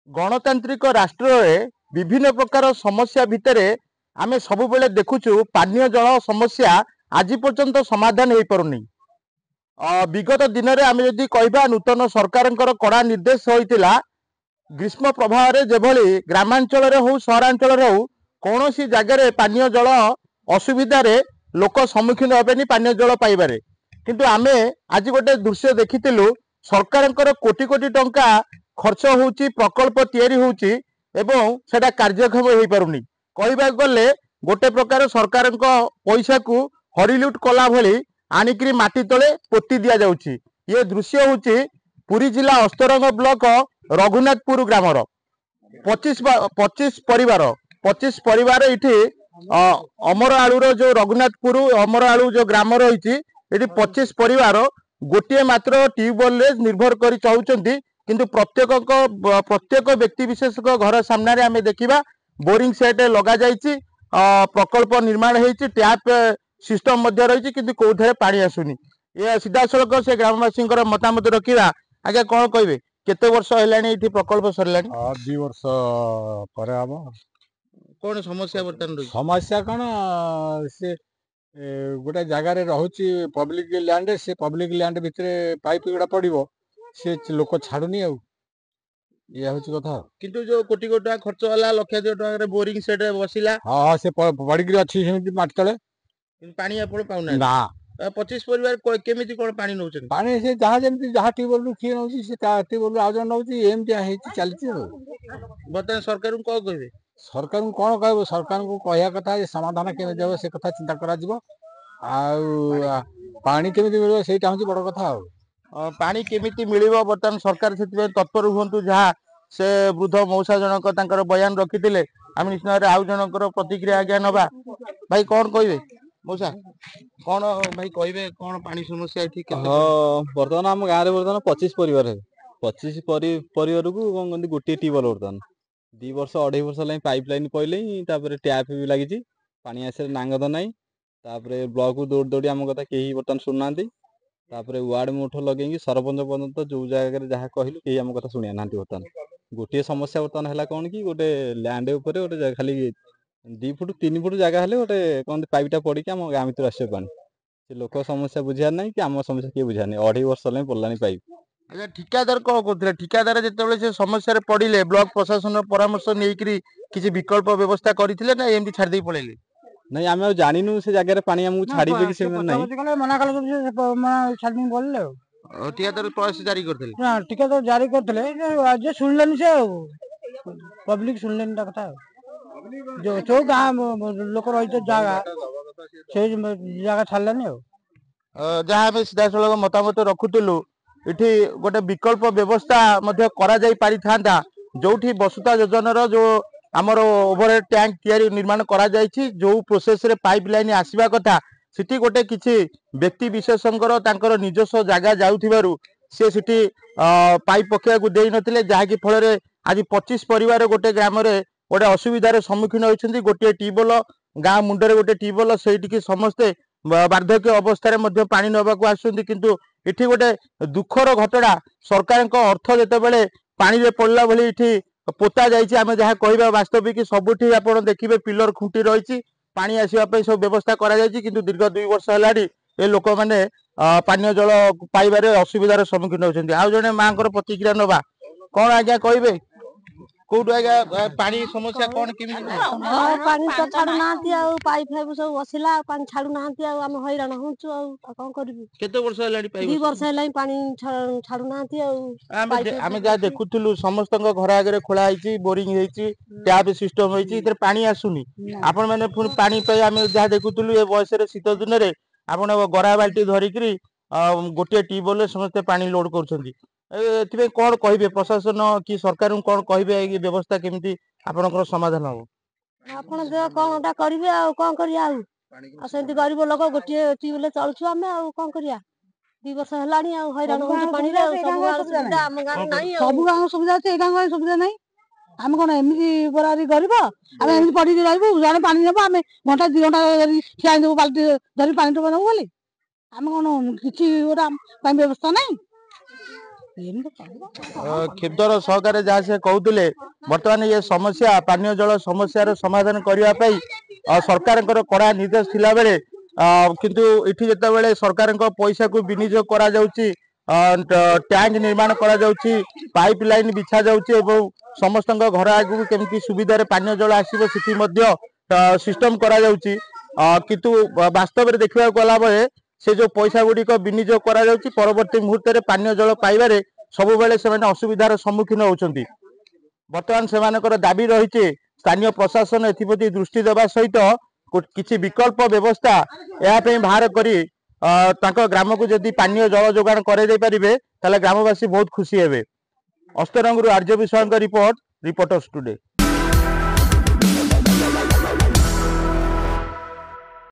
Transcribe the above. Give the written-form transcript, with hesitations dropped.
गणतांत्रिक राष्ट्र विभिन्न प्रकार समस्या भितर आमे सबुबले देखुचु पानीय जल समस्या आज पर्यंत समाधान हो पारुनी। विगत दिन में आम जदि कहबा नूतन सरकार कड़ा निर्देश होता ग्रीष्म प्रभाव में जेभली ग्रामांचल हो सहरांचल हो कौन सी जगह पानीय जल असुविधा लोक सम्मुखीन हेनी पानीय जल पाइबारे किंतु आमे आज गोटे दृश्य देखी सरकार कोटी कोटी टंका खर्च होउची प्रकल्प तैयारी होउची एवं सेटा कार्यक्षम हो पारुनी। कहबा गले गोटे प्रकार सरकार पैसा को हरिलुट कला भली आनिकी माटी तले पोती दि जाउची। ये दृश्य होउची पुरी जिला अस्तरंग ब्लॉक रघुनाथपुर ग्रामर 25 परिवार इठी अमर आलूर जो रघुनाथपुर अमर आलू जो ग्राम रही 25 परिवार गोटे मात्र ट्यूबवेल निर्भर कर चलुचंती किंतु प्रत्येक व्यक्ति विशेष घर सामने आमे देखिबा बोरिंग सेट लगा जाइछि प्रकल्प निर्माण होइछि टैप सिस्टम मध्य रही किंतु कोथरे पानी आसुनी। ये सीधा सड़क से ग्रामवासी मतामत रखा आगे कौन कहे केते वर्ष हेलानी इठी प्रकल्प सरलानी 2 वर्ष पर हम कौन समस्या बर्तमान समस्या कौन से गोटे जगार रोचे पब्लिक लैंड से पब्लिक लैंड भितर पाइप गुड़ा पड़ो से लोक छाड़ुनी या कथा किंतु जो कोटी कोटी खर्च होला लक्ष 2 टका बोरिंग सेट बसिला हाँ से पड़िक अच्छी माटी तले पानी आप पाऊना ना 25 परिवार केमिति कोन पानी नउछन पानी से जहाँ जमी जहाँ ट्यूबवेल किए नौ ट्यूबवेल आज नौ एमती चलती बर्तमान सरकार को कौन कहे सरकार को कौन कह सरकार को कहया कथा समाधान केमी हम से कथा चिंता करा पानी केमी मिल से बड़ कथा पानी केमिति मिलिबो बर्तमान सरकार से तत्पर हुंतु जहाँ से वृद्ध मौसा जनक तांकर बयान रखिथिले आम निश्चित आउ जनकर प्रतिक्रिया आज्ञा नबा भाई कौन कहे मौसा कौन भाई कहे कौन पानी समस्या एठी बर्तमान आम गाँव में बर्तमान 25 परिवार है 25 परिवार को गोटे ट्यूबवेल बर्तमान 2 वर्ष 2.5 वर्ष लगे पाइपलाइन पड़े टैप भी लगी पानी आसे नांगद नाई ब्लॉक को दौड़ दौड़ी आम कथा कहीं बर्तमान शुणुना वार्ड मुठ लगे सरपंच पर्यंत जो जगह जहाँ कहलु कहीं आम कथा शुणा ना बर्तमान गोटे समस्या बर्तमान है कौन कि गोटे लैंड उपर गोटे खाली 2 फुट 3 फुट जगह हेले गोटे कौन पाइपटा पड़ी आम गाँ भर आस पानी से लोक समस्या बुझार ना कि आम समस्या किए बुझार नहीं 2.5 वर्ष लगे पड़ानी पाइप। अच्छा ठिकादार कौन कहते ठिकादार जो समस्या पड़े ब्लॉक प्रशासन परामर्श नहीं किसी विकल्प व्यवस्था करते ना एमती छाड़ी पड़े नहीं आम जानू से जगह पानी आमको छाड़ी कि मना कले ठिकादार प्रयास जारी करते ठिकादार जारी करते शुणिलानी से पब्लिक शुणिलानी कथा जो गाँ लोक रही जगह से जगह छाड़लानी जहाँ सीधा सड़क मतामत रखुलु इठी गोटे विकल्प व्यवस्था करा जाई पारि थांता जोठी वसुता योजनार जो आमर ओभरहेड टैंक तैयारी निर्माण करा जायछि जो प्रोसेस रे पाइपलाइन आसीबा कथा सिटी गोटे किछि व्यक्ति विशेषज्ञर तांकर निजस्व जगह जाउथिबारु से सिटी पाइप पकेया को देई नथिले जाहा कि फल रे आज 25 परिवार गोटे ग्राम रे गोटे असुविधार सम्मुखीन होइछन्ती गोटे ट्यूबवेल गाँ मुंडरे गोटे ट्यूबवेल सेठी समस्ते वार्धक्य अवस्था पानी नबाक आसुंती किंतु इठी गोटे दुखर घटना सरकार अर्थ जितेबाला पानी रे पड़ला भली इठी पोता जाइए आम जहाँ कह वास्तविक सबुठी आप देखिए पिलर खुंटी रही पानी आसवाई सब व्यवस्था करा किंतु दीर्घ 2 वर्ष है लोक मैंने पानीय जल पाइबार असुविधार सम्मुखीन होती। आउ जड़े माँ प्रतिक्रिया नवा कौन आज्ञा कहे कौटू आज्ञा पानी समस्या कौन पानी तो छाड़ू ना पाइप फाइप सब बसिला पानी छाड़ू ना आम हैरान होचु कौन करिबु केते वर्ष हेलानी पाइप 2 वर्ष हेलानी पानी छाड़ू ना आमे जा देखुथुलु समस्त घर आगे खोला होईची बोरिंग होईची टैप सिस्टम होईची इधर पानी आसुनी आपण माने पुनी पानी पे आमे जा देखुथुलु ए बयस रे शीत दिन रे आपण गरा बाल्टी धरिकरी गोटे ट्यूबवेल समस्त पानी लोड करछंती एथि कौन कहे प्रशासन कि सरकार कौन कहे व्यवस्था केमिति आपनकर समाधान हो आपण जे कोनटा करिवे आ कोन करिया आ सेंति गरीब लोक गोटे ट्यूबवेल चलछु आमे आ कोन करिया 2 वर्ष हेलानी आ हैरान होची पानी रे सब गाँ सुविधा हम गाँ नाही सब गाँ सुविधा छै गाँ गाँ सुविधा नाही हम कोन एमिति बरारी गरीब हम एमिति पड़ी रहबो जाने पानी नेबो हम घंटा 2 घंटा खिया देबो बाल्टी धरि पानी तो बनबो बोली हम कोन किछि ओरा पानी व्यवस्था नाही କ୍ଷୁଦ୍ର ସହକାରେ ଯାହା ସେ କହୁଥିଲେ ବର୍ତ୍ତମାନ ଏ ସମସ୍ୟା ପାନୀୟ ଜଳ ସମସ୍ୟାର ସମାଧାନ କରିବା ପାଇଁ ସରକାରଙ୍କର କଡ଼ା ନିର୍ଦ୍ଦେଶ ଥିଲା ବେଳେ କିନ୍ତୁ ଏଠି ଯେତେବେଳେ ସରକାରଙ୍କ ପଇସାକୁ ବିନିଯୋଗ କରାଯାଉଛି ट्यांक निर्माण करा जाउची पाइप लाइन बिछा जाउची एवं समस्तଙ୍କ घर आगु केमती सुविधा पानी जल आसीबो सिटी मध्य सिस्टम करा जाउची किंतु वास्तव में देखा गला बेले से जो पैसा गुड़िक विनियोग करा जाउची परवर्ती मुहूर्त में पानी जल पाइबारे सब बेले से असुविधार सम्मुखीन होउचंती। वर्तमान सेमानकर दाबी रही स्थानीय प्रशासन एप्रति दृष्टि देवा सहित किसी विकल्प व्यवस्था यापी बाहर करी ग्राम को जदि पानी जल जोगान करे ग्रामवासी बहुत खुशी हेबे। अस्तरंगरू आर्य विश्वास रिपोर्ट रिपोर्टर्स टुडे।